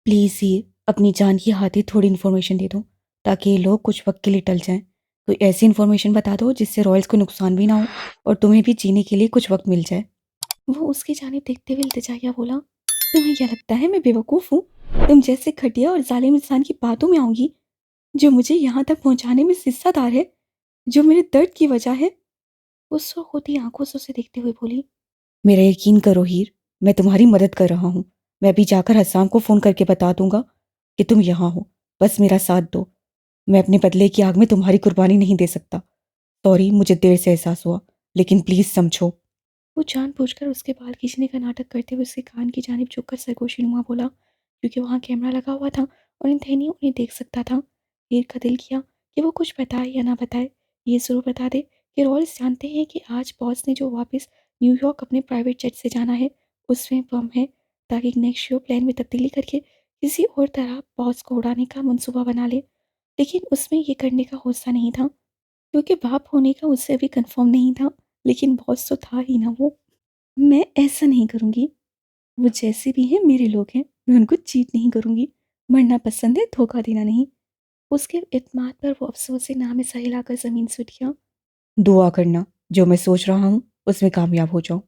Please ही अपनी जान की खातिर थोड़ी इन्फॉर्मेशन दे दो ताकि ये लोग कुछ वक्त के लिए टल जाएं। कोई ऐसी इन्फॉर्मेशन बता दो जिससे रॉयल्स को नुकसान भी ना हो और तुम्हें भी जीने के लिए कुछ वक्त मिल जाए। वो उसकी जानिब देखते हुए इल्तिजाया बोला, तुम्हें क्या लगता है मैं बेवकूफ़ हूँ? तुम जैसे घटिया और जालिम इंसान की बातों में आऊंगी जो मुझे यहाँ तक पहुँचाने में हिस्सादार है, जो मेरे दर्द की वजह है। वो सुर्ख होती आंखों से उसे देखते हुए बोली, मेरा यकीन करो हीर, मैं तुम्हारी मदद कर रहा हूँ। मैं अभी जाकर हसाम को फ़ोन करके बता दूंगा कि तुम यहाँ हो। बस मेरा साथ दो। मैं अपने बदले की आग में तुम्हारी कुर्बानी नहीं दे सकता। सॉरी, मुझे देर से एहसास हुआ, लेकिन प्लीज़ समझो। वो जानबूझकर उसके बाल खींचने का नाटक करते हुए उसके कान की जानिब झुककर सरगोशी नुमा बोला, क्योंकि वहाँ कैमरा लगा हुआ था और इंतेनी उन्हें देख सकता था। हीर का दिल किया कि वो कुछ बताए या ना बताए, ये ज़रूर बता दे कि रॉयल्स जानते हैं कि आज बॉस ने जो वापस न्यूयॉर्क अपने प्राइवेट जेट से जाना है उसमें बम है, ताकि नेक्स्ट शो प्लान में तब्दीली करके किसी और तरह बॉस को उड़ाने का मंसूबा बना ले। लेकिन उसमें ये करने का हौसला नहीं था, क्योंकि बाप होने का उससे अभी कंफर्म नहीं था, लेकिन बॉस तो था ही ना वो। मैं ऐसा नहीं करूँगी। वो जैसे भी हैं मेरे लोग हैं, मैं उनको चीट नहीं करूँगी। मरना पसंद है, धोखा देना नहीं। उसके इत्मीनान पर वो अफ़सोस से नाम सा हिलाकर ज़मीन से उठ गया। दुआ करना, जो मैं सोच रहा हूँ उसमें कामयाब हो जाऊँ।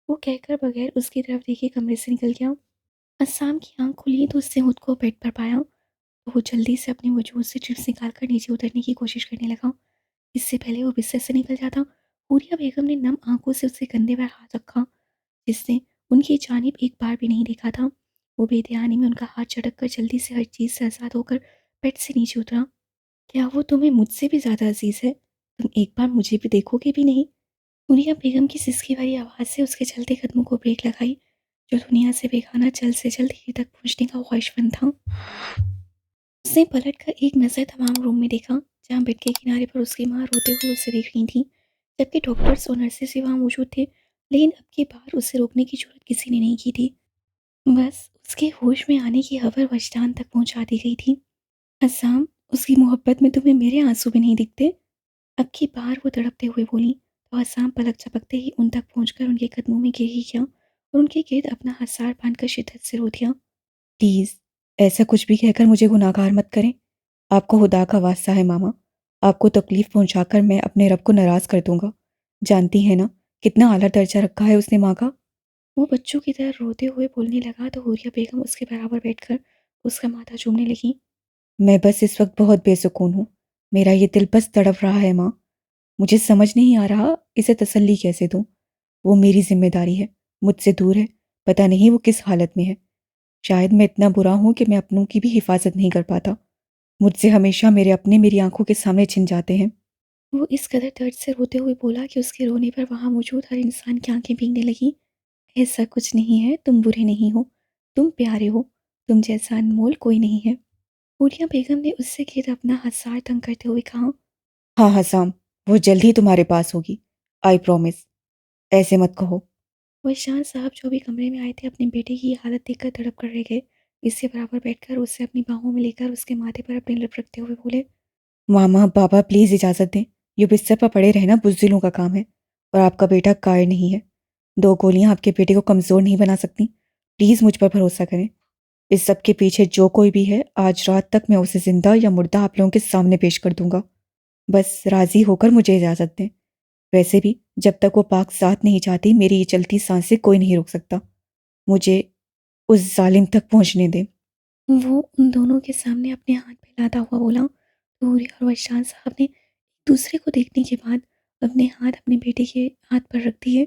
वो कहकर बगैर उसकी तरफ देखे कमरे से निकल गया। अस्साम की आँख खुली तो उसने खुद को बेड पर पाया। तो वो जल्दी से अपने वजूद से चिप्स निकाल कर नीचे उतरने की कोशिश करने लगा। इससे पहले वो बिस्तर से निकल जाता, हुरिया बेगम ने नम आंखों से उसके कंधे पर हाथ रखा, जिसने उनकी जानिब एक बार भी नहीं देखा था। वो बेध्यानी में उनका हाथ झटक कर जल्दी से हर चीज़ से आज़ाद होकर बेड से नीचे उतरा। क्या वो तुम्हें मुझसे भी ज़्यादा अजीज़ है? तुम एक बार मुझे भी देखोगे भी नहीं? हुरिया बेगम की सिसकी वाली आवाज़ से उसके चलते कदमों को ब्रेक लगाई, जो दुनिया से बेगाना जल्द से जल्द हीर तक पहुँचने का ख्वाहिशमंद था। उसने पलट कर एक नज़र तमाम रूम में देखा, जहाँ बेड के किनारे पर उसकी माँ रोते हुए उसे देख रही थी, जबकि डॉक्टर्स और नर्सेस भी वहाँ मौजूद थे। लेकिन अब की बार उसे रोकने की जरूरत किसी ने नहीं की थी। बस उसके होश में आने की खबर वजदान तक पहुँचा दी गई थी। असाम, उसकी मोहब्बत में तुम्हें मेरे आंसू भी नहीं दिखते? अब की बार वो तड़पते हुए बोली, तो असाम पलक झपकते ही उन तक पहुँचकर उनके कदमों में गिर ही गया और उनके गिर्द अपना हसार बांधकर शिद्दत से रो दिया। प्लीज़, ऐसा कुछ भी कहकर मुझे गुनाहगार मत करें। आपको खुदा का वास्ता है मामा, आपको तकलीफ़ पहुँचाकर मैं अपने रब को नाराज़ कर दूँगा। जानती हैं ना, कितना आला दर्जा रखा है उसने माँ का। वो बच्चों की तरह रोते हुए बोलने लगा, तो हुरिया बेगम उसके बराबर बैठकर उसका माथा चूमने लगी। मैं बस इस वक्त बहुत बेसुकून हूँ। मेरा ये दिल बस तड़प रहा है माँ। मुझे समझ नहीं आ रहा इसे तसल्ली कैसे दूँ। वो मेरी ज़िम्मेदारी है, मुझसे दूर है, पता नहीं वो किस हालत में है। शायद मैं इतना बुरा हूँ कि मैं अपनों की भी हिफाजत नहीं कर पाता। मुझसे हमेशा मेरे अपने मेरी आंखों के सामने छिन जाते हैं। वो इस कदर दर्द से रोते हुए बोला कि उसके रोने पर वहाँ मौजूद हर इंसान की आंखें भीगने लगी। ऐसा कुछ नहीं है, तुम बुरे नहीं हो, तुम प्यारे हो, तुम जैसा अनमोल कोई नहीं है। बूढ़िया बेगम ने उससे घेर अपना हसार तंग करते हुए कहा, हाँ हसाम, वो जल्द ही तुम्हारे पास होगी, आई प्रॉमिस। ऐसे मत कहो। वशान साहब जो भी कमरे में आए थे अपने बेटे की हालत देखकर तड़प कर रह गए। इससे बराबर बैठकर उसे अपनी बाहों में लेकर उसके माथे पर अपनी लप रखते हुए बोले, मामा बाबा प्लीज़ इजाज़त दें। ये बिस्तर पर पड़े रहना बुज़दिलों का काम है और आपका बेटा कायर नहीं है। 2 गोलियां आपके बेटे को कमज़ोर नहीं बना सकती। प्लीज़ मुझ पर भरोसा करें। इस सब के पीछे जो कोई भी है, आज रात तक मैं उसे ज़िंदा या मुर्दा आप लोगों के सामने पेश कर दूंगा। बस राज़ी होकर मुझे इजाज़त दें। वैसे भी जब तक वो पाक साथ नहीं चाहती, मेरी ये चलती सांसें कोई नहीं रोक सकता। मुझे उस जालिम तक पहुंचने दें। वो उन दोनों के सामने अपने हाथ फैलाता हुआ बोला। नूरी और वशान साहब ने दूसरे को देखने के बाद अपने हाथ अपने बेटे के हाथ पर रख दिए।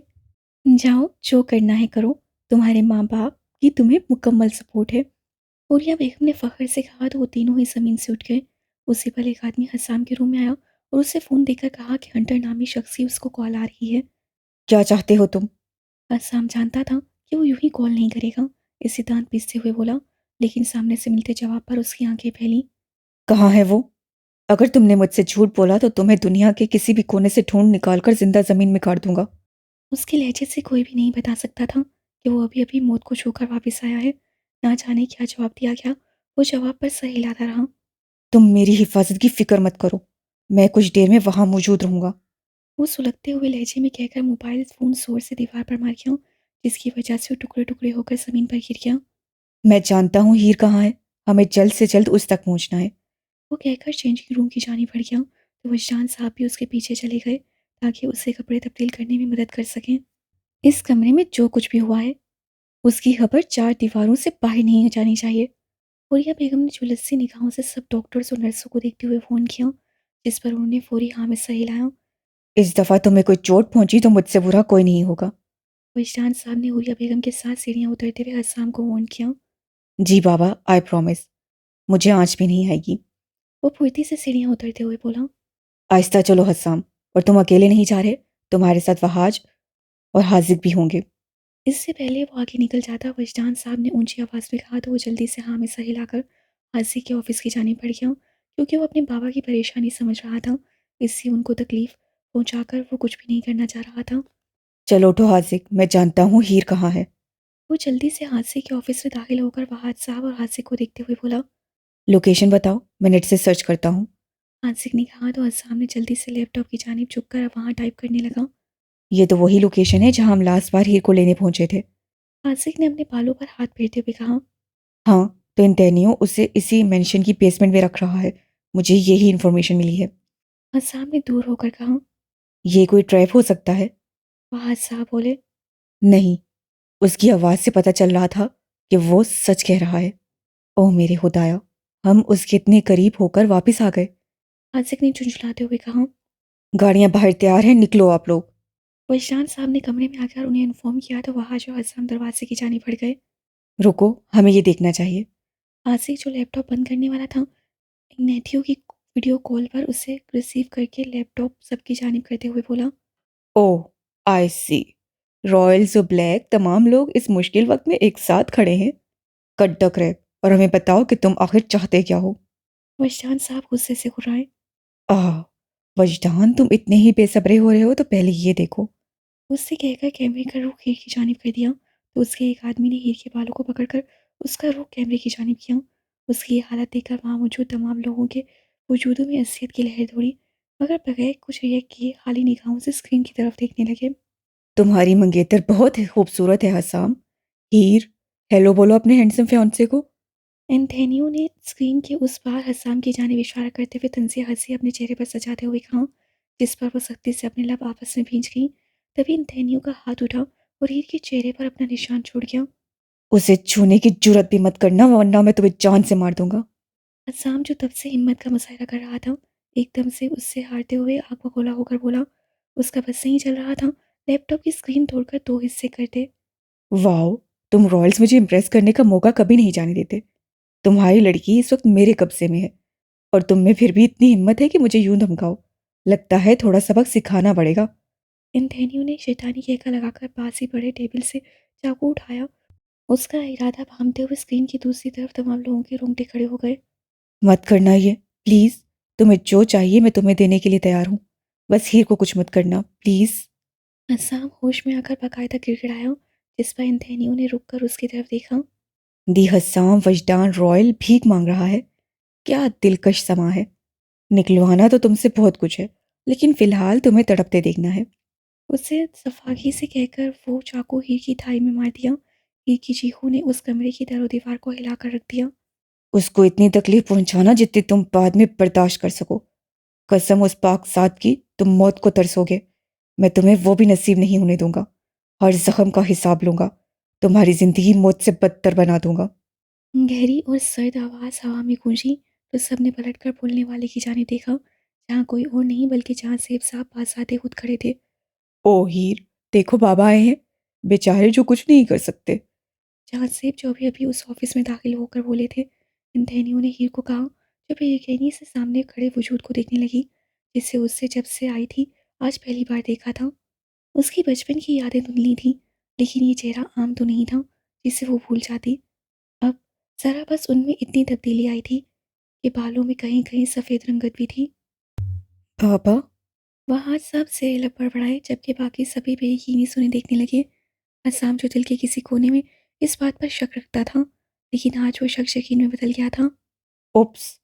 जाओ, जो करना है करो, तुम्हारे माँ बाप की तुम्हें मुकम्मल सपोर्ट है। हुरिया बेगम ने फ़ख्र से कहा, तो वो तीनों ही ज़मीन से उठ गए। उसी पल एक आदमी हसाम के रूम में आया और उसे फ़ोन देकर कहा कि हंटर नामी शख्स की उसको कॉल आ रही है। क्या चाहते हो तुम? हसाम जानता था कि वो यूं ही कॉल नहीं करेगा, इसे दांत पीसते हुए बोला, लेकिन सामने से मिलते जवाब पर उसकी आंखें फैली। कहाँ है वो? अगर तुमने मुझसे झूठ बोला तो तुम्हें दुनिया के किसी भी कोने से ढूंढ निकाल कर जिंदा ज़मीन में गाड़ दूंगा। उसके लहजे से कोई भी नहीं बता सकता था कि वो अभी अभी मौत को छूकर वापस आया है। ना जाने क्या जवाब दिया गया, वो जवाब पर सर हिलाता रहा। तुम मेरी हिफाजत की फिक्र मत करो, मैं कुछ देर में वहां मौजूद रहूंगा। वो सुलगते हुए लहजे में कहकर मोबाइल फ़ोन जोर से दीवार पर मार गया, जिसकी वजह से वो टुकड़े टुकड़े होकर ज़मीन पर गिर गया। मैं जानता हूँ हीर कहाँ है, हमें जल्द से जल्द उस तक पहुँचना है। वो कहकर चेंजिंग रूम की जानी पड़ गया तो वजदान साहब भी उसके पीछे चले गए ताकि उससे कपड़े तब्दील करने में मदद कर सकें। इस कमरे में जो कुछ भी हुआ है उसकी खबर चार दीवारों से बाहर नहीं जानी चाहिए। हुरिया बेगम ने झुलसी निगाहों से सब डॉक्टर्स और नर्सों को देखते हुए फ़ोन किया, जिस पर उन्होंने फौरी हाँ में सर हिलाया। इस दफ़ा तुम्हें कोई चोट पहुंची तो मुझसे बुरा कोई नहीं होगा। वजदान साहब ने हुरिया बेगम के साथ सीढ़ियां उतरते हुए हसाम को वार्न किया। जी बाबा, आई प्रॉमिस, मुझे आँच भी नहीं आएगी। वो फुर्ती से सीढ़ियां उतरते हुए बोला। आहिस्ता चलो हसाम, और तुम अकेले नहीं जा रहे, तुम्हारे साथ वहाज और हाजिक भी होंगे। इससे पहले वो आगे निकल जाता वजदान साहब ने ऊंची आवाज़ में कहा तो वो जल्दी से हाँ में सर हिलाकर हाजिक के ऑफिस की जाने पड़ गया, क्योंकि वो अपने बाबा की परेशानी समझ रहा था। इससे उनको तकलीफ पहुंचाकर वो कुछ भी नहीं करना चाह रहा था। चलो उठो हाजिक, मैं जानता हूँ हीर कहाँ है। वो जल्दी से हादसे के ऑफिस में दाखिल होकर वहाज साहब और हादसे को देखते हुए बोला। लोकेशन बताओ, मैं नेट से सर्च करता हूँ। हादसिक ने कहा तो हसाम ने जल्दी से लैपटॉप की जानिब झुककर वहाँ टाइप करने लगा। ये तो वही लोकेशन है जहाँ हम लास्ट बार हीर को लेने पहुंचे थे। हासिक ने अपने बालों पर हाथ फेरते हुए कहा। हाँ, तो इन तहनियों उसे इसी मेंशन की बेसमेंट में रख रहा है, मुझे यही इन्फॉर्मेशन मिली है। हसाम ने दूर होकर कहा। ये कोई ट्रैप हो सकता है? वहाज साहब बोले। नहीं, उसकी आवाज़ से पता चल रहा था कि वो सच कह रहा है। ओह मेरे खुदाया, हम उसके इतने करीब होकर वापस आ गए। हासिक ने झुंझलाते हुए कहा। गाड़ियां बाहर तैयार हैं, निकलो आप लोग। वजदान साहब ने कमरे में आकर उन्हें इन्फॉर्म किया तो वहाज और हसाम दरवाजे की जानी पड़ गए। रुको, हमें ये देखना चाहिए। आसिक जो लैपटॉप बंद करने वाला था, इग्नातियो की वीडियो कॉल पर उसे रिसीव करके लैपटॉप सबकी जानिब करते हुए बोला। ओह, आई सी, रॉयल्स और ब्लैक तमाम लोग इस मुश्किल वक्त में एक साथ खड़े हैं। कट द क्रैप, और हमें बताओ कि तुम आखिर चाहते क्या हो। वजदान साहब गुस्से से घुर्राए। आह, वजदान, तुम इतने ही बेसब्रे हो रहे हो तो पहले ये देखो। उससे कहकर कैमरे का रुख हीर की जानिब कर दिया तो उसके एक आदमी ने हीर के बालों को पकड़कर उसका रुख कैमरे की जानिब किया। उसकी ये हालत देखकर वहाँ मौजूद तमाम लोगों के वजूदों में असलियत की लहर दौड़ी, मगर बगैर कुछ रिएक्ट किए खाली निगाहों से स्क्रीन की तरफ देखने लगे। तुम्हारी मंगेतर बहुत ही खूबसूरत है हसाम। हीर, हेलो बोलो अपने हैंडसम फियांसे को। एंथोनियो ने स्क्रीन के उस पार हसाम की जानिब इशारा करते हुए तंजिया हंसी अपने चेहरे पर सजाते हुए कहा, जिस पर वो सख्ती से अपने लब आपस में भींच गई। तभी एंथोनियो का हाथ उठा और हीर के चेहरे पर अपना निशान छोड़ गया। उसे छूने की जुर्रत भी मत करना, वरना मैं तुम्हें जान से मार दूंगा। हसाम जो तब से हिम्मत का मुजाहरा कर रहा था, एकदम से उससे हारते हुए आग बगोला होकर बोला। उसका बस नहीं चल रहा था लैपटॉप की स्क्रीन तोड़कर दो हिस्से कर दे। वाओ, तुम रॉयल्स मुझे इम्प्रेस करने का मौका कभी नहीं जाने देते। तुम्हारी लड़की इस वक्त मेरे कब्जे में है, और तुम में फिर भी इतनी हिम्मत है कि मुझे यूं धमकाओ। लगता है थोड़ा सबक सिखाना पड़ेगा। एंथोनियो ने शैतानी कहकर लगाकर पास ही पड़े टेबल से चाकू उठाया। उसका इरादा भांपते हुए स्क्रीन की दूसरी तरफ तमाम लोगों के रोंगटे खड़े हो गए। मत करना ये, प्लीज। तुम्हें जो चाहिए मैं तुम्हें देने के लिए तैयार हूँ। बस हीर को कुछ मत करना, प्लीज। असाम होश में आकर बाकायदा गिड़गिड़ाया, जिस पर एंथोनियो ने रुक कर उसकी तरफ देखा। दी हसाम वजदान रॉयल भीख मांग रहा है। क्या दिलकश समा है। निकलवाना तो तुमसे बहुत कुछ है, लेकिन फिलहाल तुम्हें तड़पते देखना है। उसे सफागी से कहकर वो चाकू हीर की थाई में मार दिया। हीर की चीखों ने उस कमरे की दरो दीवार को हिलाकर रख दिया। उसको इतनी तकलीफ पहुंचाना जितनी तुम बाद में बर्दाश्त कर सको। कसम उस पाक साथ की, तुम मौत को तरसोगे। मैं तुम्हें वो भी नसीब नहीं होने दूंगा। हर जख्म का हिसाब लूंगा। तुम्हारी जिंदगी मौत से बदतर बना दूंगा। गहरी और सर्द आवाज हवा में गूंजी तो सबने पलटकर बोलने वाले की जाने देखा, जहाँ कोई और नहीं बल्कि जहाँ सेब साहब पास आते खुद खड़े थे। ओ हीर, देखो बाबा आए हैं, बेचारे जो कुछ नहीं कर सकते। जहाँ सेब जो अभी अभी उस ऑफिस में दाखिल होकर बोले थे, इन धैनियों ने हीर को कहा, जो बेयकीनी से सामने खड़े वजूद को देखने लगी, जिससे उससे जब से आई थी आज पहली बार देखा था। उसकी बचपन की यादें धुंधली थी, लेकिन ये चेहरा आम तो नहीं था जिसे वो भूल जाती। अब जरा बस उनमें इतनी तब्दीली आई थी कि बालों में कहीं कहीं सफ़ेद रंगत भी थी। पापा, वहाँ सब से लग बड़बड़ाए, जबकि बाकी सभी बेयकीनी से उन्हें देखने लगे। असम जो दिल के किसी कोने में इस बात पर शक रखता था, लेकिन आज वो शक यकीन में बदल गया था। ओप्स,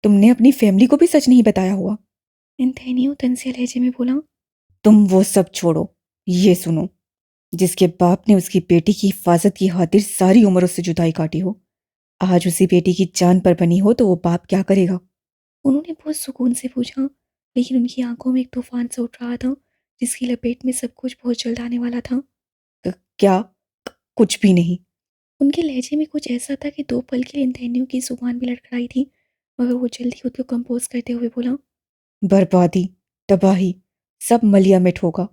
तुमने अपनी फैमिली को भी सच नहीं बताया हुआ। एंथोनियो तंजिया लहजे में बोला। तुम वो सब छोड़ो, ये सुनो। जिसके बाप ने उसकी बेटी की हिफाजत की खातिर सारी उम्र उससे जुदाई काटी हो, आज उसी बेटी की जान पर बनी हो तो वो बाप क्या करेगा? उन्होंने बहुत सुकून से पूछा, लेकिन उनकी आंखों में एक तूफान सा उठ रहा था, जिसकी लपेट में सब कुछ बहुत जल्द आने वाला था। क्या? कुछ भी नहीं। उनके लहजे में कुछ ऐसा था कि 2 पल के लिए इंद्राणियों की जुबान भी लड़खड़ाई थी, मगर वो जल्द ही खुद को कंपोज़ करते हुए बोला, बर्बादी, तबाही, सब मलिया-मिट होगा,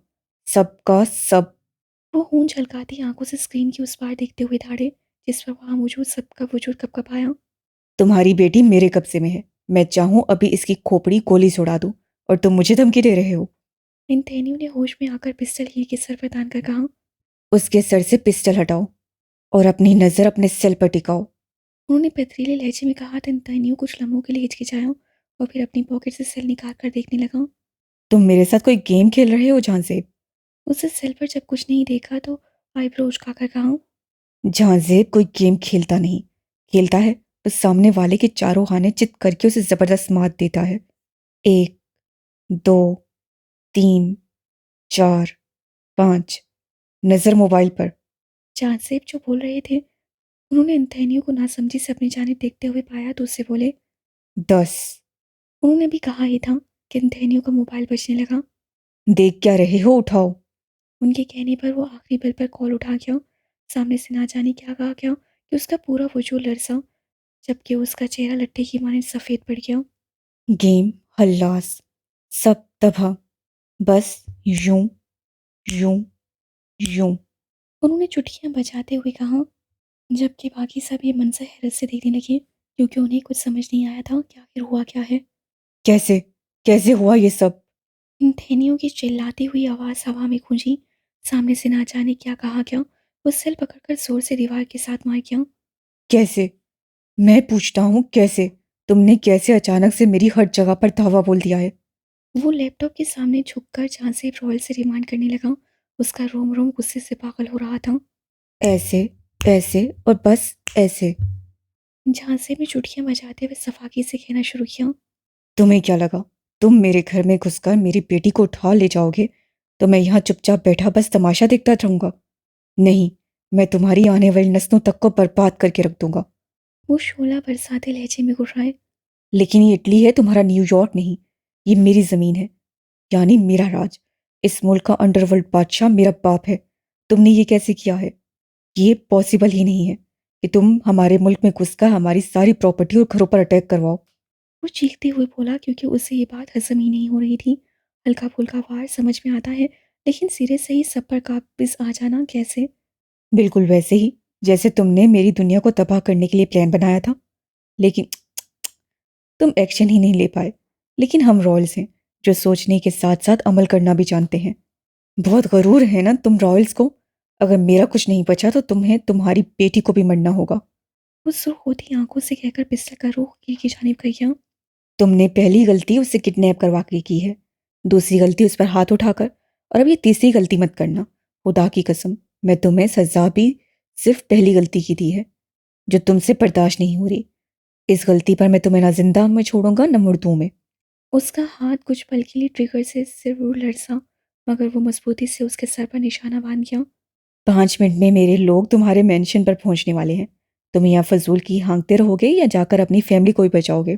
सबका सब। वो होंठ झलकाती आंखों से स्क्रीन की उस पार देखते हुए दौड़े, जिस पर वहां मौजूद सबका वजूद कपकपाया। तुम्हारी बेटी मेरे कब्जे में है। मैं चाहूं अभी इसकी खोपड़ी गोली से उड़ा दूं और तुम मुझे धमकी दे रहे हो। इंद्राणियों ने होश में आकर पिस्टल हीर के सर पर तान कर कहा, उसके सर से पिस्टल हटाओ और अपनी नजर अपने सेल पर टिकाओ। उन्होंने पथरीले लहजे में कहा था। इंद्राणियों कुछ लम्हों के लिए हिचकिचाया और फिर अपनी पॉकेट से सेल निकाल कर देखने लगा। तुम मेरे साथ कोई गेम खेल रहे हो झांसेब? उसे सेल पर जब कुछ नहीं देखा तो आईब्रो उचकाकर कहा, झांसेब कोई गेम खेलता नहीं, खेलता है तो सामने वाले के चारों खाने चित करके उसे जबरदस्त मात देता है। 1, 2, 3, 4, 5। नजर मोबाइल पर। झांसेब जो बोल रहे थे, उन्होंने इंद्राणियों को नासमझी से अपनी जानिब देखते हुए पाया तो उससे बोले, 10। उन्होंने भी कहा ही था कि इंद्राणियों का मोबाइल बजने लगा। देख क्या रहे हो, उठाओ। उनके कहने पर वो आखिरी पल पर कॉल उठा गया। सामने से ना जाने क्या कहा गया कि उसका पूरा वजूद लरसा, जबकि उसका चेहरा लट्ठे की माने सफ़ेद पड़ गया। गेम, हल्लास, सब तबाह, बस यूं, यूं, यूं। उन्होंने चुटकियां बजाते हुए कहा, जबकि बाकी सब ये मंजर हैरत से देखने लगे, क्योंकि उन्हें कुछ समझ नहीं आया था कि आखिर हुआ क्या है। कैसे कैसे हुआ ये सब? इन थैनियों की चिल्लाती हुई आवाज़ हवा में गूंजी। सामने से ना जाने क्या कहा गया। वो सिल पकड़कर जोर से दीवार के साथ मार गया। कैसे? मैं पूछता हूँ कैसे? तुमने कैसे अचानक से मेरी हर जगह पर धावा बोल दिया है? वो लैपटॉप के सामने झुककर झांसे रॉयल से रिमांड करने लगा। उसका रोम रोम गुस्से से पागल हो रहा था। ऐसे, ऐसे और बस ऐसे। झांसे में चुटकियां बजाते हुए सफाकी से कहना शुरू किया, तुम्हें क्या लगा तुम मेरे घर में घुसकर मेरी बेटी को उठा ले जाओगे तो मैं यहाँ चुपचाप बैठा बस तमाशा देखता रहूंगा? नहीं, मैं तुम्हारी आने वाली नस्लों तक को बर्बाद करके रख दूंगा। वो शोला बरसाते लहजे में गुर्राए, लेकिन ये इटली है, तुम्हारा न्यूयॉर्क नहीं। ये मेरी जमीन है, यानी मेरा राज। इस मुल्क का अंडरवर्ल्ड बादशाह मेरा बाप है। तुमने ये कैसे किया है? ये पॉसिबल ही नहीं है कि तुम हमारे मुल्क में घुसकर हमारी सारी प्रॉपर्टी और घरों पर अटैक करवाओ। वो चीखते हुए बोला, क्योंकि उसे ये बात हजम ही नहीं हो रही थी। हल्का फुल्का वार समझ में आता है, लेकिन सिरे से ही सब पर काबिज आ जाना कैसे? बिल्कुल वैसे ही जैसे तुमने मेरी दुनिया को तबाह करने के लिए प्लान बनाया था, लेकिन तुम एक्शन ही नहीं ले पाए। लेकिन हम रॉयल्स हैं, जो सोचने के साथ साथ अमल करना भी जानते हैं। बहुत गरूर है ना तुम रॉयल्स को। अगर मेरा कुछ नहीं बचा तो तुम्हें तुम्हारी बेटी को भी मरना होगा। वो सुर्ख होती आंखों से कहकर पिस्टल का रुख की जानिब गया। तुमने पहली गलती उसे किडनैप करवा के की है, दूसरी गलती उस पर हाथ उठाकर, और अब ये तीसरी गलती मत करना। खुदा की कसम, मैं तुम्हें सजा भी सिर्फ पहली गलती की दी है, जो तुमसे बर्दाश्त नहीं हो रही। इस गलती पर मैं तुम्हें ना जिंदा में छोड़ूंगा न मुर्दों में। उसका हाथ कुछ पल के लिए ट्रिगर से जरूर लड़सा, मगर वो मजबूती से उसके सर पर निशाना बांध गया। 5 मिनट में मेरे लोग तुम्हारे मेंशन पर पहुंचने वाले हैं। तुम यहाँ फजूल की हाँकते रहोगे या जाकर अपनी फैमिली को ही बचाओगे?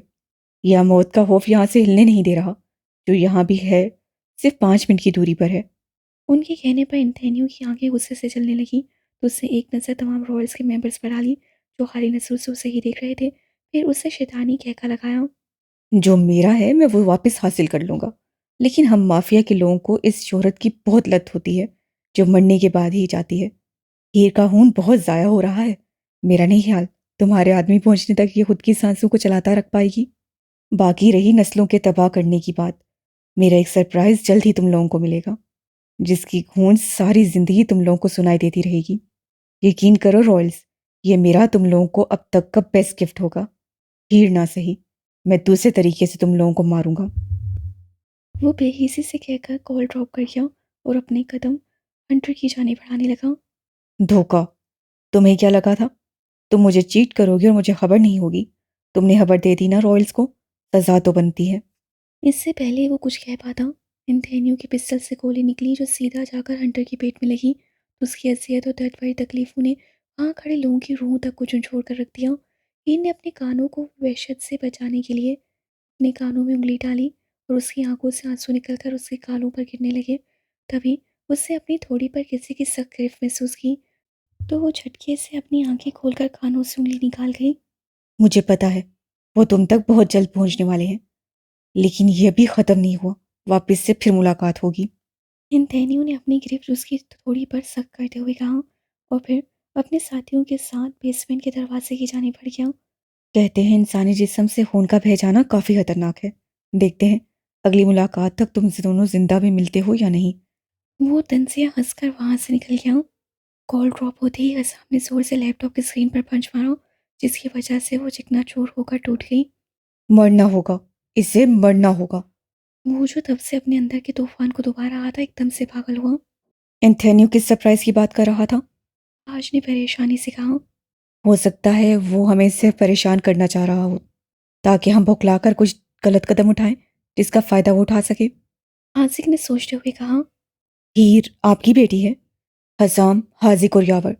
यह मौत का खौफ यहाँ से हिलने नहीं दे रहा। जो यहाँ भी है, सिर्फ 5 मिनट की दूरी पर है। उनके कहने पर इंथेनियो की आंखें गुस्से से जलने लगी, तो उससे एक नज़र तमाम रॉयल्स के मेंबर्स पर डाली, जो खाली नजरों से उसे ही देख रहे थे। फिर उससे शैतानी कहका लगाया, जो मेरा है मैं वो वापस हासिल कर लूंगा। लेकिन हम माफिया के लोगों को इस शोहरत की बहुत लत होती है, जो मरने के बाद ही जाती है। हीर का खून बहुत ज़ाया हो रहा है। मेरा नहीं ख्याल तुम्हारे आदमी पहुंचने तक ये खुद की सांसों को चलाता रख पाएगी। बाकी रही नस्लों के तबाह करने की बात, मेरा एक सरप्राइज जल्द ही तुम लोगों को मिलेगा, जिसकी गूंज सारी जिंदगी तुम लोगों को सुनाई देती रहेगी। यकीन करो रॉयल्स, ये मेरा तुम लोगों को अब तक का बेस्ट गिफ्ट होगा। हीर ना सही, मैं दूसरे तरीके से तुम लोगों को मारूंगा। वो बेहिसी से कहकर कॉल ड्रॉप कर गया और अपने कदम हंटर की जाने बढ़ाने लगा। धोखा। तुम्हें क्या लगा था तुम मुझे चीट करोगे और मुझे खबर नहीं होगी? तुमने खबर दे दी ना रॉयल्स को, सजा तो बनती है। इससे पहले वो कुछ कह पाता, इंथेनियो की पिस्टल से गोली निकली, जो सीधा जाकर हंटर की पेट में लगी। तो उसकी अजियत और दर्द भरी तकलीफों ने वहाँ खड़े लोगों की रूह तक को झंझोड़ कर रख दिया। हीर ने अपने कानों को वहशत से बचाने के लिए अपने कानों में उंगली डाली और उसकी आंखों से आंसू निकलकर उसके गालों पर गिरने लगे। तभी उससे अपनी थोड़ी पर किसी की सख्त गिरफ्त महसूस की, तो वो झटके से अपनी आंखें खोलकर कानों से उंगली निकाल गई। मुझे पता है वो तुम तक बहुत जल्द पहुंचने वाले हैं, लेकिन यह भी खत्म नहीं हुआ। वापस से फिर मुलाकात होगी। इन तैनियों ने अपनी गिरफ्त उसकी थोड़ी पर सख्त करते हुए कहा और फिर अपने साथियों के साथ बेसमेंट के दरवाजे की जाने बढ़ गया। कहते हैं इंसानी जिस्म से खून का बह जाना काफी खतरनाक है। देखते हैं अगली मुलाकात तक तुम दोनों जिंदा भी मिलते हो या नहीं। वो तंजिया हंसकर वहां से निकल गया। कॉल ड्रॉप होते ही हसाम ने जोर से लैपटॉप की स्क्रीन पर पंच मारा, जिसकी वजह से वो चिकनाचूर होकर टूट गई। मरना होगा, इसे मरना होगा। वो जो तब से अपने अंदर के तूफान को दबा रहा था एकदम से पागल हुआ। एंथोनियो किस सरप्राइज की बात कर रहा था? आज ने परेशानी से कहा। हो सकता है वो हमें सिर्फ परेशान करना चाह रहा हो, ताकि हम बौखलाकर कुछ गलत कदम उठाएं जिसका फायदा वो उठा सके। आसिक ने सोचते हुए कहा। हीर आपकी बेटी है। हसाम, हाजिक और यावर,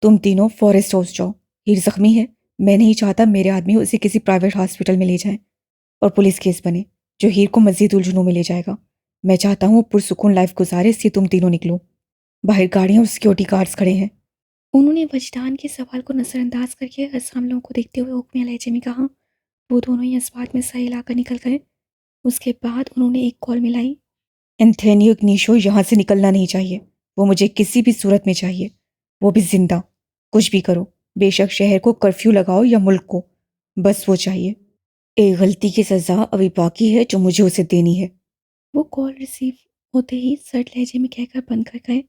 तुम तीनों फॉरेस्ट हाउस जाओ। हीर जख्मी है। मैं नहीं चाहता मेरे आदमी उसे किसी प्राइवेट हॉस्पिटल में ले जाएं और पुलिस केस बने जो हीर को मजीद उलझनों में ले जाएगा। मैं चाहता हूँ पुरसुकून लाइफ गुजारे, इसलिए तुम तीनों निकलो। बाहर गाड़ियां और सिक्योरिटी गार्ड्स खड़े हैं। उन्होंने वजदान के सवाल को नजरअंदाज करके हसाम लोगों को देखते हुए हुक्मिया लहजे में कहा। वो दोनों ही इस बात में सही इलाका निकल गए। उसके बाद उन्होंने एक कॉल मिलाई। एंथोनियो इग्निशो यहाँ से निकलना नहीं चाहिए। वो मुझे किसी भी सूरत में चाहिए, वो भी जिंदा। कुछ भी करो, बेशक शहर को कर्फ्यू लगाओ या मुल्क को, बस वो चाहिए। एक गलती की सजा अभी बाकी है जो मुझे उसे देनी है। वो कॉल रिसीव होते ही सर्द लहजे में कहकर बंद कर गए।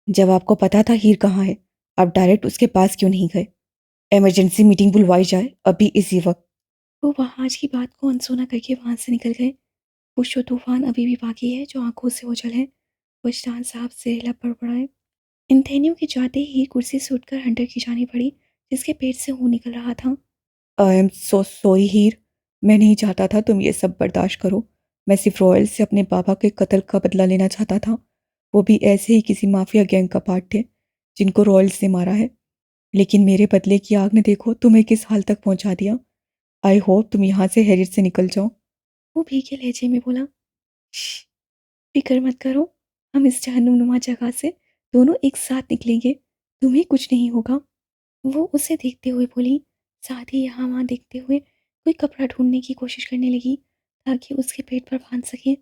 जब आपको पता था हीर कहाँ है, आप डायरेक्ट उसके पास क्यों नहीं गए? इमरजेंसी मीटिंग बुलवाई जाए अभी इसी वक्त। वो वहाँ आज की बात को अनसुना करके वहां से निकल गए। पुष्प तूफान अभी भी बाकी है जो आंखों से ओझल है। वजदान साहब सिरेला बड़बड़ाए। इन थैनियों के जाते ही कुर्सी से उठकर हंटर की जानी पड़ी, जिसके पेट से खून निकल रहा था। आई एम सो सॉरी हीर। मैं नहीं चाहता था तुम ये सब बर्दाश्त करो। मैं सिर्फ रॉयल से अपने पापा के कत्ल का बदला लेना चाहता था। वो भी ऐसे ही किसी माफिया गैंग का पार्ट थे जिनको रॉयल्स ने मारा है। लेकिन मेरे बदले की आग ने देखो तुम्हें किस हाल तक पहुंचा दिया। आई होप तुम यहाँ से हैरियत से निकल जाओ। वो भीगे लहजे में बोला, "श्श, फिक्र मत करो। हम इस जहन्नुमा जगह से दोनों एक साथ निकलेंगे। तुम्हें कुछ नहीं होगा।" वो उसे देखते हुए बोली, साथ ही यहाँ वहाँ देखते हुए कोई कपड़ा ढूंढने की कोशिश करने लगी ताकि उसके पेट पर बांध सके,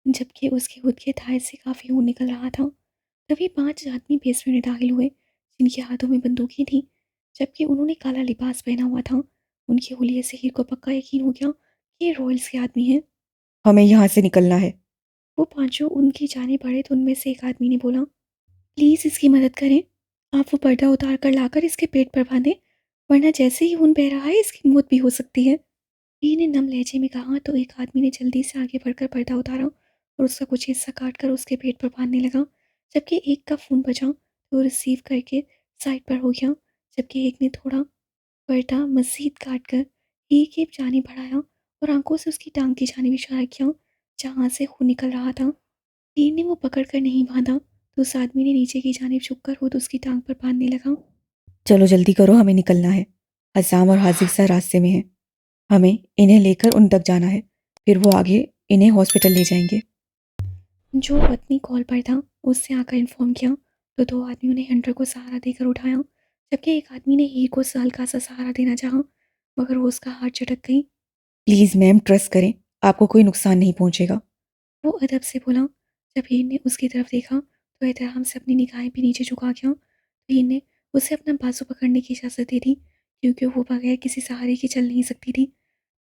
जबकि उसके खुद के थाई से काफी खून निकल रहा था। तभी 5 आदमी बेसमेंट में दाखिल हुए, जिनके हाथों में बंदूकें थीं, जबकि उन्होंने काला लिबास पहना हुआ था। उनके हुलिये से हीर को पक्का यकीन हो गया कि ये रॉयल्स के आदमी हैं। हमें यहाँ से निकलना है। वो पांचों उनकी जाने बढ़े तो उनमें से एक आदमी ने बोला, प्लीज़ इसकी मदद करें। आप वो पर्दा उतार कर लाकर इसके पेट पर बांधें, वरना जैसे ही खून बह रहा है इसकी मौत भी हो सकती है। ही ने नम लहजे में कहा तो एक आदमी ने जल्दी से आगे बढ़कर पर्दा उतारा और उसका कुछ हिस्सा काट कर उसके पेट पर बांधने लगा, जबकि एक का खून बचा तो वो रिसीव करके साइड पर हो गया, जबकि एक ने थोड़ा पर्दा मजीद काट कर ही की जानी बढ़ाया और आंखों से उसकी टांग की जानिब इशारा किया, जहाँ से खून निकल रहा था। तीर ने वो पकड़कर नहीं बांधा तो उस आदमी ने नीचे की जानिब झुककर खुद उसकी टांग पर बांधने लगा। चलो जल्दी करो, हमें निकलना है। हसाम और हाजिक सा रास्ते में है। हमें इन्हें लेकर उन तक जाना है, फिर वो आगे इन्हें हॉस्पिटल ले जाएंगे। जो पत्नी कॉल पर था उससे आकर इन्फॉर्म किया तो 2 आदमियों ने हंटर को सहारा देकर उठाया, जबकि एक आदमी ने हीर को हल्का सा सहारा देना चाहा, मगर वो उसका हाथ झटक गई। प्लीज़ मैम ट्रस्ट करें, आपको कोई नुकसान नहीं पहुंचेगा। वो अदब से बोला। जब हीर ने उसकी तरफ देखा तो एहतराम से अपनी निगाहें भी नीचे झुका गया, तो हीर ने उसे अपना बाजू पकड़ने की इजाज़त दे दी, क्योंकि वो बगैर किसी सहारे के चल नहीं सकती थी।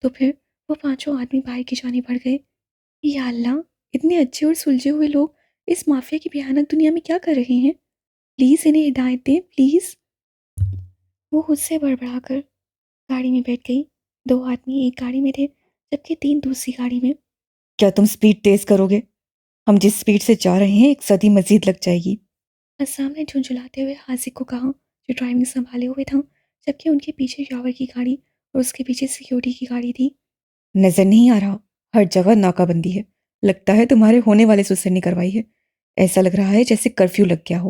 तो फिर वो पांचों आदमी बाहर की जाने बढ़ गए। या अल्लाह, इतने अच्छे और सुलझे हुए लोग इस माफिया की भयानक दुनिया में क्या कर रहे हैं? प्लीज़ इन्हें हिदायत दें, प्लीज़। वो खुद से बड़बड़ाकर गाड़ी में बैठ गई। 2 आदमी एक गाड़ी में थे, जबकि 3 दूसरी गाड़ी में। क्या तुम स्पीड तेज करोगे? हम जिस स्पीड से जा रहे हैं एक सदी मजीद लग जाएगी। अस्साम ने झुंझुलाते हुए हासिक को कहा, जो ड्राइविंग संभाले हुए था, जबकि उनके पीछे यावर की गाड़ी और उसके पीछे सिक्योरिटी की गाड़ी थी। नजर नहीं आ रहा, हर जगह नाकाबंदी है। लगता है तुम्हारे होने वाले सुसर ने करवाई है। ऐसा लग रहा है जैसे कर्फ्यू लग गया हो।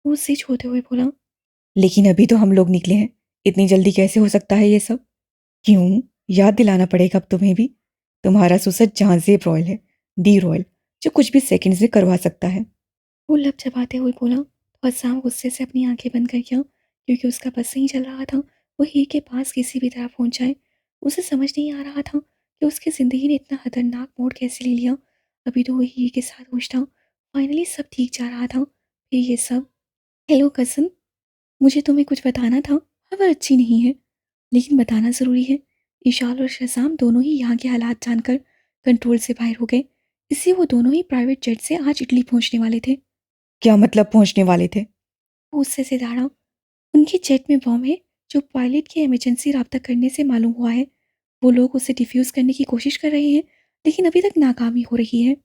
वो उससे छोते हुए बोला, लेकिन अभी तो हम लोग निकले हैं, इतनी जल्दी कैसे हो सकता है ये सब? क्यों? याद दिलाना पड़ेगा अब तुम्हें भी। तुम्हारा ससुर जहांजेब रॉयल है, दी रॉयल, जो कुछ भी सेकंड्स में करवा सकता है। वो लब चबाते हुए बोला तो असाम गुस्से से अपनी आंखें बंद कर गया, क्योंकि उसका बस नहीं चल रहा था वो हीर के पास किसी भी तरह पहुंच जाए। उसे समझ नहीं आ रहा था कि उसकी ज़िंदगी ने इतना खतरनाक मोड़ कैसे ले लिया। अभी तो वो हीर के साथ खुश था, फाइनली सब ठीक जा रहा था, फिर ये सब। हेलो कज़न, मुझे तुम्हें कुछ बताना था। खबर अच्छी नहीं है, लेकिन बताना ज़रूरी है। ईशाल और शहजाम दोनों ही यहाँ के हालात जानकर कंट्रोल से बाहर हो गए, इसलिए वो दोनों ही प्राइवेट जेट से आज इटली पहुँचने वाले थे। क्या मतलब पहुंचने वाले थे? वो उससे सिधारा, उनकी जेट में बॉम्ब है, जो पायलट के इमरजेंसी रब्ता करने से मालूम हुआ है। वो लोग उसे डिफ्यूज़ करने की कोशिश कर रहे हैं, लेकिन अभी तक नाकामी हो रही है।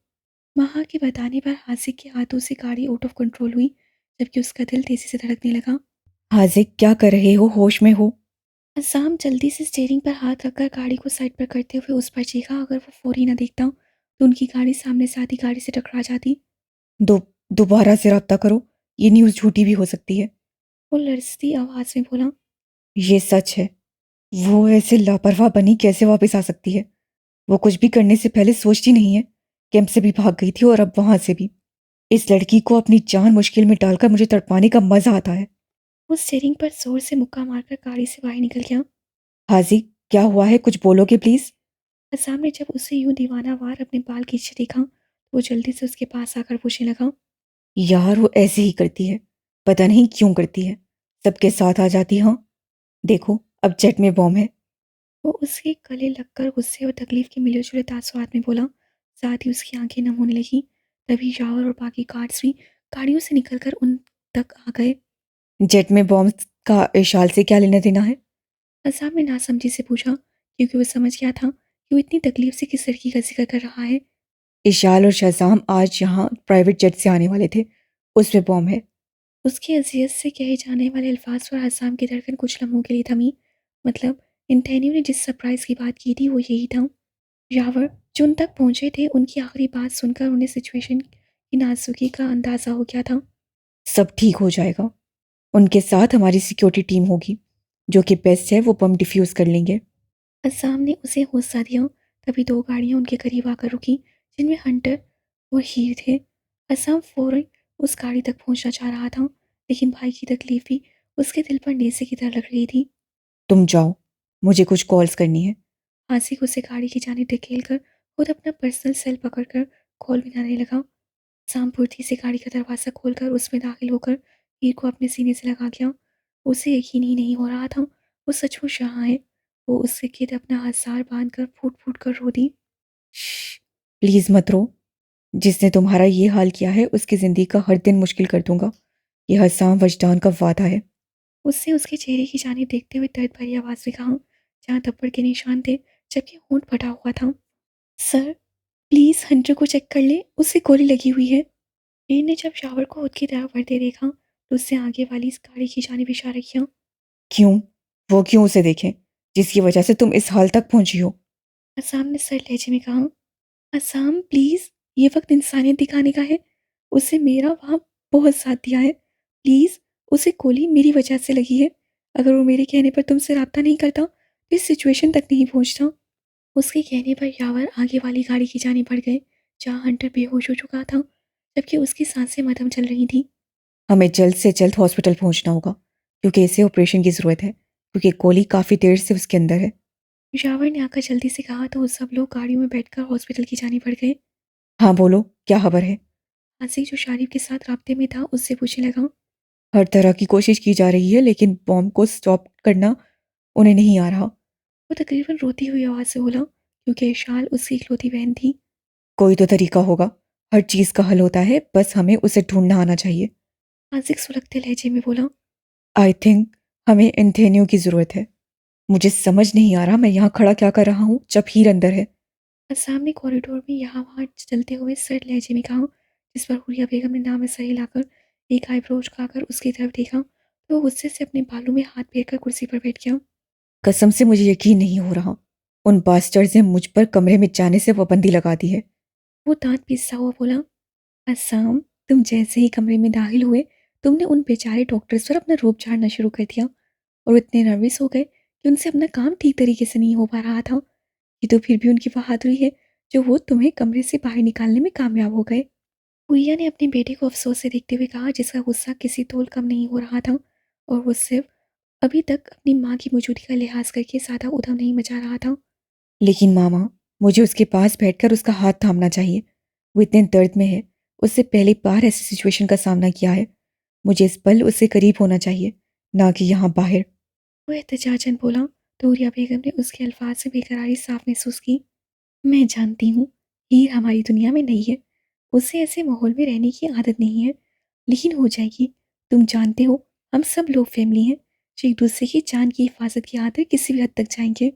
महा के बताने पर हासिक के हाथों से गाड़ी आउट ऑफ कंट्रोल हुई, जबकि उसका दिल तेजी से धड़कने लगा। हाजिक, क्या कर रहे हो? होश में हो? असाम जल्दी से स्टीयरिंग पर हाथ रखकर गाड़ी को साइड पर करते हुए उस पर चीखा, अगर वो फौरी न देखता तो उनकी गाड़ी सामने से आती गाड़ी से टकरा जाती। दो दोबारा से रब्ता करो। ये न्यूज़ झूठी भी हो सकती है। वो लरजती आवाज़ में बोला। ये सच है। वो ऐसे लापरवाह बनी कैसे वापस आ सकती है? वो कुछ भी करने से पहले सोचती नहीं है। कैंप से भी भाग गई थी और अब वहां से भी। इस लड़की को अपनी जान मुश्किल में डालकर मुझे तड़पाने का मजा आता है। वो स्टीयरिंग पर जोर से मुक्का मारकर गाड़ी से बाहर निकल गया। हाजी, क्या हुआ है? कुछ बोलोगे प्लीज? असाम ने जब उसे यूं दीवानावार अपने बाल खींचे देखा तो वो जल्दी से उसके पास आकर पूछने लगा। यार, वो ऐसे ही करती है। पता नहीं क्यों करती है। सबके साथ आ जाती। हाँ, देखो, अब जेट में बॉम्ब है। वो उसके गले लगकर गुस्से और तकलीफ के मिले जुले तासुरात में बोला, साथ ही उसकी आंखें नम होने लगी। तभी शावर और बाकी गार्ड्स भी गाड़ियों से निकलकर उन तक आ गए। जेट में बॉम्ब का इशाल से क्या लेना देना है? असाम ने नासमझी से पूछा, क्योंकि वो समझ गया था कि वो इतनी तकलीफ से किस लड़की का जिक्र कर रहा है। इशाल और शहजाम आज यहाँ प्राइवेट जेट से आने वाले थे। उसमें बॉम्ब है। उसकी अजियत से कहे जाने वाले अल्फाज पर असाम की धड़कन कुछ लम्हों के लिए थमी। मतलब इंतैनियों ने जिस सरप्राइज की बात की थी वो यही था। यावर जो उन तक पहुंचे थे, उनकी आखिरी बात सुनकर उन्हें सिचुएशन की नाजुकी का अंदाजा हो गया था। सब ठीक हो जाएगा। उनके साथ हमारी सिक्योरिटी टीम होगी, जो कि बेस्ट है। वो बम डिफ्यूज कर लेंगे। असाम ने उसे हौसला दिया। तभी दो गाड़ियां उनके करीब आकर रुकी, जिनमें हंटर और हीर थे। असाम फौरन उस गाड़ी तक पहुंचना चाह रहा था, लेकिन भाई की तकलीफ भी उसके दिल पर नेसे की तरह लग रही थी। तुम जाओ, मुझे कुछ कॉल्स करनी है। आसिक उसे गाड़ी की जाने धकेल कर खुद अपना पर्सनल सेल पकड़कर कॉल मिलाने लगा। साम फुर्ती से गाड़ी का दरवाज़ा खोलकर उसमें दाखिल होकर हीर को अपने सीने से लगा गया। उसे यकीन ही नहीं हो रहा था वो सचमुच यहाँ है। वो उससे गिर अपना हजार बांध कर फूट फूट कर रो दी। प्लीज मत रो। जिसने तुम्हारा ये हाल किया है, उसकी जिंदगी का हर दिन मुश्किल कर दूंगा। यह हसाम वजदान का वादा है। उससे उसके चेहरे की जाने देखते हुए दर्द भरी आवाज़ में कहा, जहाँ थप्पड़ के निशान थे, जबकि होंठ फटा हुआ था। सर, प्लीज़ हंटर को चेक कर ले, उसे गोली लगी हुई है। हीर ने जब शावर को खुद की तरफ बढ़ते देखा तो उससे आगे वाली इस गाड़ी की जानिब इशारा किया। क्यों? वो क्यों उसे देखें जिसकी वजह से तुम इस हाल तक पहुंची हो? असाम ने सर लहजे में कहा, असाम प्लीज़, ये वक्त इंसानियत दिखाने का है। उसे मेरा वहाँ बहुत साथ दिया है। प्लीज़, उसे गोली मेरी वजह से लगी है। अगर वो मेरे कहने पर तुमसे रब्ता नहीं करता तो इस सिचुएशन तक नहीं पहुँचता। उसके कहने पर यावर आगे वाली गाड़ी की जाने बढ़ गए, जहाँ हंटर बेहोश हो चुका था, जबकि उसकी सांसें मध्यम चल रही थी। हमें जल्द से जल्द हॉस्पिटल पहुंचना होगा, क्योंकि इसे ऑपरेशन की ज़रूरत है, क्योंकि गोली काफ़ी देर से उसके अंदर है। यावर ने आकर जल्दी से कहा तो सब लोग गाड़ियों में बैठकर हॉस्पिटल की जाने बढ़ गए। हाँ, बोलो, क्या खबर है? आसिक जो शारिफ के साथ राब्ते में था उससे पूछने लगा। हर तरह की कोशिश की जा रही है, लेकिन बॉम्ब को स्टॉप करना उन्हें नहीं आ रहा। वो तकरीबन रोती हुई आवाज़ से बोला, क्योंकि शाल उसकी इकलौती बहन थी। कोई तो तरीका होगा। हर चीज़ का हल होता है, बस हमें उसे ढूंढना आना चाहिए। आसिक सुलगते लहजे में बोला। आई थिंक हमें एंथोनियो की ज़रूरत है। मुझे समझ नहीं आ रहा मैं यहाँ खड़ा क्या कर रहा हूँ जब हीर अंदर है। और सामने कॉरिडोर में यहाँ वहाँ चलते हुए सर लहजे में कहा, जिस पर हुरिया बेगम ने नाम सर हिलाकर एक आईब्रो उचकाकर उसकी तरफ देखा तो वो गुस्से से अपने बालों में हाथ फेरकर कुर्सी पर बैठ गया। कसम से मुझे यकीन नहीं हो रहा। उन बास्टर्ड्स ने मुझ पर कमरे में जाने से पाबंदी लगा दी है। वो दांत पीसता हुआ बोला, अस्साम, तुम जैसे ही कमरे में दाखिल हुए तुमने उन बेचारे डॉक्टर्स पर अपना रोब झाड़ना शुरू कर दिया। और वो इतने नर्वस हो गए कि उनसे अपना काम ठीक तरीके से नहीं हो पा रहा था। ये तो फिर भी उनकी बहादुरी है जो वो तुम्हें कमरे से बाहर निकालने में कामयाब हो गए। हुइया ने अपने बेटे को अफसोस से देखते हुए कहा, जिसका गुस्सा किसी तोल कम नहीं हो रहा था, और वो सिर्फ अभी तक अपनी माँ की मौजूदगी का लिहाज करके ज़्यादा उधम नहीं मचा रहा था। लेकिन मामा, मुझे उसके पास बैठकर उसका हाथ थामना चाहिए। वो इतने दर्द में है, उससे पहली बार ऐसी सिचुएशन का सामना किया है। मुझे इस पल उससे करीब होना चाहिए, ना कि यहाँ बाहर। वो एहतजाजन बोला तो हुरिया बेगम ने उसके अल्फाज से बेकरारी साफ महसूस की। मैं जानती हूँ, हीर हमारी दुनिया में नहीं है, उसे ऐसे माहौल में रहने की आदत नहीं है, लेकिन हो जाएगी। तुम जानते हो, हम सब लोग फैमिली हैं जो एक दूसरे की जान की हिफाजत की खातिर किसी भी हद तक जाएंगे।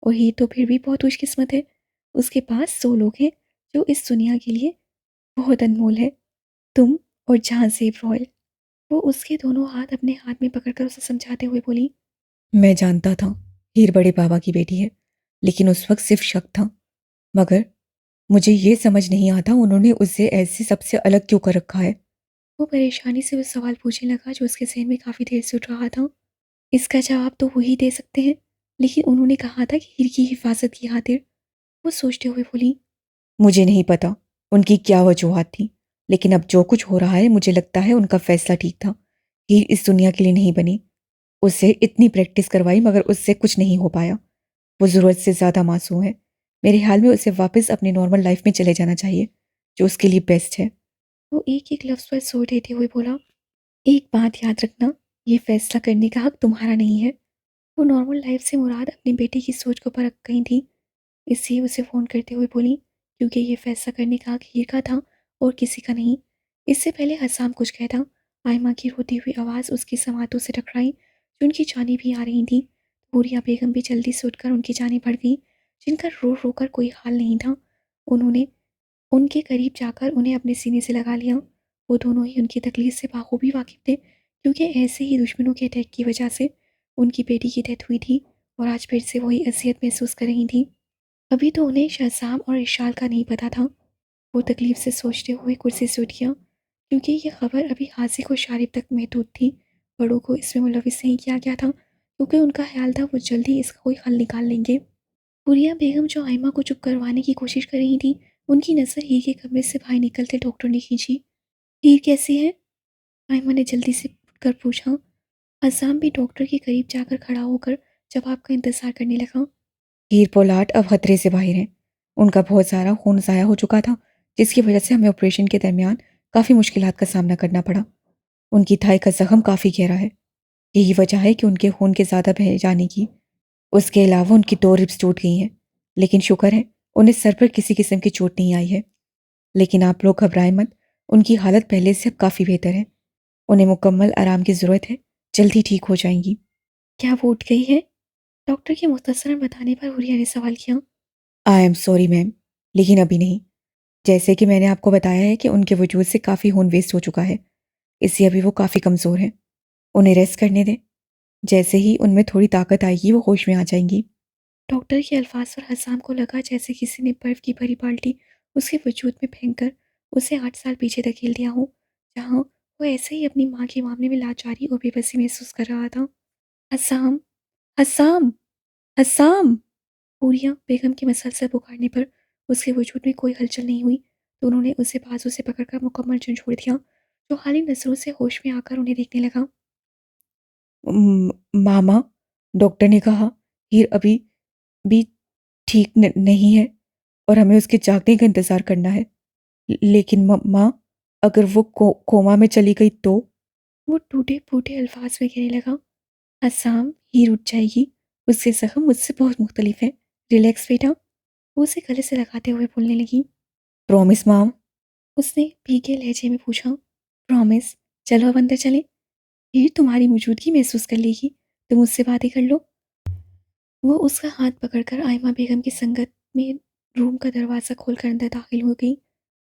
और हीर तो फिर भी बहुत खुशकिस्मत है, उसके पास 100 लोग हैं जो इस दुनिया के लिए बहुत अनमोल है, तुम और जहां सेब रॉयल। वो उसके दोनों हाथ अपने हाथ में पकड़कर उसे समझाते हुए बोली। मैं जानता था हीर बड़े बाबा की बेटी है, लेकिन उस वक्त सिर्फ शक था। मगर मुझे ये समझ नहीं आता उन्होंने उसे ऐसे सबसे अलग क्यों कर रखा है। वो परेशानी से वो सवाल पूछने लगा जो उसके जहन में काफ़ी देर से उठ रहा था। इसका जवाब तो वही दे सकते हैं, लेकिन उन्होंने कहा था कि हीर की हिफाजत की खातिर। वो सोचते हुए बोली। मुझे नहीं पता उनकी क्या वजूहात थी, लेकिन अब जो कुछ हो रहा है मुझे लगता है उनका फैसला ठीक था। हीर इस दुनिया के लिए नहीं बनी। उससे इतनी प्रैक्टिस करवाई मगर उससे कुछ नहीं हो पाया। वो ज़रूरत से ज़्यादा मासूम है। मेरे ख्याल में उसे वापस अपनी नॉर्मल लाइफ में चले जाना चाहिए, जो उसके लिए बेस्ट है। वो एक एक लफ्ज़ पर जोर देते हुए बोला, एक बात याद रखना, ये फैसला करने का हक तुम्हारा नहीं है। वो नॉर्मल लाइफ से मुराद अपने बेटे की सोच को परख गई थी, इसलिए उसे फ़ोन करते हुए बोली, क्योंकि ये फैसला करने का हक हीर का था और किसी का नहीं। इससे पहले हसाम कुछ कहता, आयमा की रोती हुई आवाज़ उसकी समातों से टकराई जो उनकी जानी भी आ रही थी। बूरिया बेगम भी जल्दी से उठकर उनकी जानी बढ़ गई, जिनका रो रो कर कोई हाल नहीं था। उन्होंने उनके करीब जाकर उन्हें अपने सीने से लगा लिया। वो दोनों ही उनकी तकलीफ से बाखूबी वाकिफ थे, क्योंकि ऐसे ही दुश्मनों के अटैक की वजह से उनकी बेटी की डेथ हुई थी और आज फिर से वही अजियत महसूस कर रही थी। अभी तो उन्हें शहजाम और इशाल का नहीं पता था। वो तकलीफ से सोचते हुए कुर्सी से उठ गया, क्योंकि ये खबर अभी हासिक और शारिब तक महदूद थी। बड़ों को इसमें मुलविस नहीं किया गया था, क्योंकि उनका ख्याल था वो जल्दी इसका कोई हल निकाल लेंगे। हुरिया बेगम जो आयमा को चुप करवाने की कोशिश कर रही थी, उनकी नज़र हीर के कमरे से बाहर निकलते डॉक्टर ने खींची। हीर कैसी है? आयमा ने जल्दी से उठकर पूछा। असाम भी डॉक्टर के करीब जाकर खड़ा होकर जवाब का इंतजार करने लगा। हीर पोलाट अब खतरे से बाहर हैं। उनका बहुत सारा खून ज़ाया हो चुका था, जिसकी वजह से हमें ऑपरेशन के दरमियान काफ़ी मुश्किलात का सामना करना पड़ा। उनकी थाई का जख्म काफ़ी गहरा है। यही वजह है कि उनके खून के ज़्यादा बह जाने की। उसके अलावा उनकी 2 रिब्स टूट गई हैं, लेकिन शुक्र है उन्हें सर पर किसी किस्म की चोट नहीं आई है। लेकिन आप लोग घबराएं मत, उनकी हालत पहले से अब काफ़ी बेहतर है। उन्हें मुकम्मल आराम की ज़रूरत है, जल्दी ठीक हो जाएंगी। क्या वो उठ गई है? डॉक्टर के मुख्तसरन बताने पर हुरिया ने सवाल किया। आई एम सॉरी मैम, लेकिन अभी नहीं। जैसे कि मैंने आपको बताया है कि उनके वजूद से काफ़ी खून वेस्ट हो चुका है, इसलिए अभी वो काफ़ी कमज़ोर हैं। उन्हें रेस्ट करने दें। जैसे ही उनमें थोड़ी ताकत आएगी वो होश में आ जाएंगी। डॉक्टर के अल्फाज पर हसाम को लगा जैसे किसी ने बर्फ की भरी बाल्टी उसके वजूद में फेंक कर उसे 8 साल पीछे धकेल दिया हो, जहाँ वो ऐसे ही अपनी माँ के मामले में लाचारी और बेबसी महसूस कर रहा था। हसाम, हसाम, हसाम। पूरिया बेगम की मसलसल पुकारने पर उसके वजूद में कोई हलचल नहीं हुई, तो उन्होंने उसे बाजू से पकड़कर मुकम्मल झंझोड़ दिया, जो हाली नजरों से होश में आकर उन्हें देखने लगा। मामा, डॉक्टर ने कहा हीर अभी भी ठीक नहीं है और हमें उसके जागने का इंतज़ार करना है। लेकिन माँ, अगर वो कोमा में चली गई तो? वो टूटे फूटे अल्फाज में कहने लगा। हसाम, हीर उठ जाएगी, उसके जख्म मुझसे बहुत मुख्तलिफ हैं। रिलैक्स बेटा। वो उसे गले से लगाते हुए बोलने लगी। प्रॉमिस माम। उसने भीगे लहजे में पूछा। प्रॉमिस। चलो अब अंदर चलें, हीर तुम्हारी मौजूदगी महसूस कर लेगी, तुम उससे बातें कर लो। वो उसका हाथ पकड़कर आयमा बेगम की संगत में रूम का दरवाज़ा खोलकर अंदर दाखिल हो गई।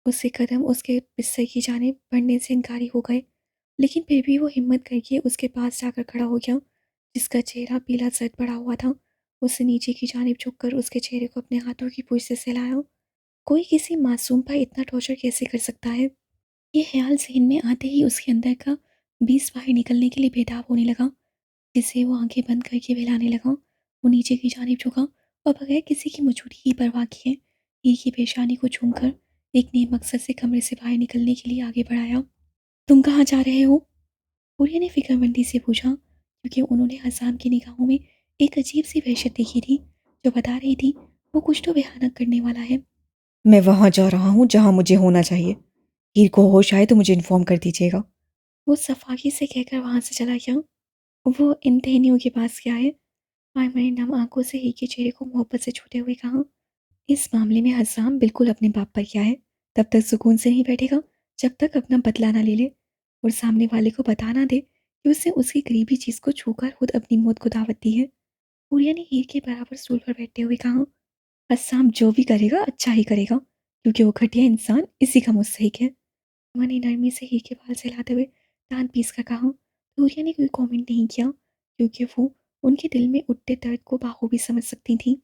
उसके कदम उसके बिस्तर की जानिब बढ़ने से इनकारी हो गए, लेकिन फिर भी वो हिम्मत करके उसके पास जाकर खड़ा हो गया, जिसका चेहरा पीला जर्द पड़ा हुआ था। उसने नीचे की जानिब झुककर उसके चेहरे को अपने हाथों की पूंछ से सहलाया। कोई किसी मासूम पर इतना टॉर्चर कैसे कर सकता है? ये ख्याल जहन में आते ही उसके अंदर का बीस बाहर निकलने के लिए बेताब होने लगा। जिससे वो आंखें बंद करके बहलाने लगा। वो नीचे की जानिब झुका और बगैर किसी की मौजूदगी की परवाह किए हीर की पेशानी को छूकर एक नए मकसद से कमरे से बाहर निकलने के लिए आगे बढ़ाया। तुम कहाँ जा रहे हो? हुरिया ने फिक्रमंदी से पूछा, क्योंकि उन्होंने हसाम की निगाहों में एक अजीब सी वहशत देखी थी जो बता रही थी वो कुछ तो भयानक करने वाला है। मैं वहाँ जा रहा हूँ जहाँ मुझे होना चाहिए। हीर को होश आए तो मुझे इन्फॉर्म कर दीजिएगा। वो सफाकी से कहकर वहां से चला गया। वो इन टहनियों के पास गया है। आयमन ने नम आंखों से हीर के चेहरे को मोहब्बत से छूते हुए कहा, इस मामले में हसाम बिल्कुल अपने बाप पर क्या है। तब तक सुकून से नहीं बैठेगा जब तक अपना बदला ना ले ले और सामने वाले को बता ना दे कि उसने उसकी करीबी चीज को छूकर खुद अपनी मौत को दावत दी है। पूरिया ने हीर के बराबर स्टूल पर बैठते हुए कहा, हसाम जो भी करेगा अच्छा ही करेगा, क्योंकि वो घटिया इंसान इसी का मुस्तहिक है। अम्मा ने नरमी से हीर के बाल सहलाते हुए दांत पीस कर कहा। पूरिया ने कोई कमेंट नहीं किया, क्योंकि वो उनके दिल में उठते दर्द को बाखूबी समझ सकती थी।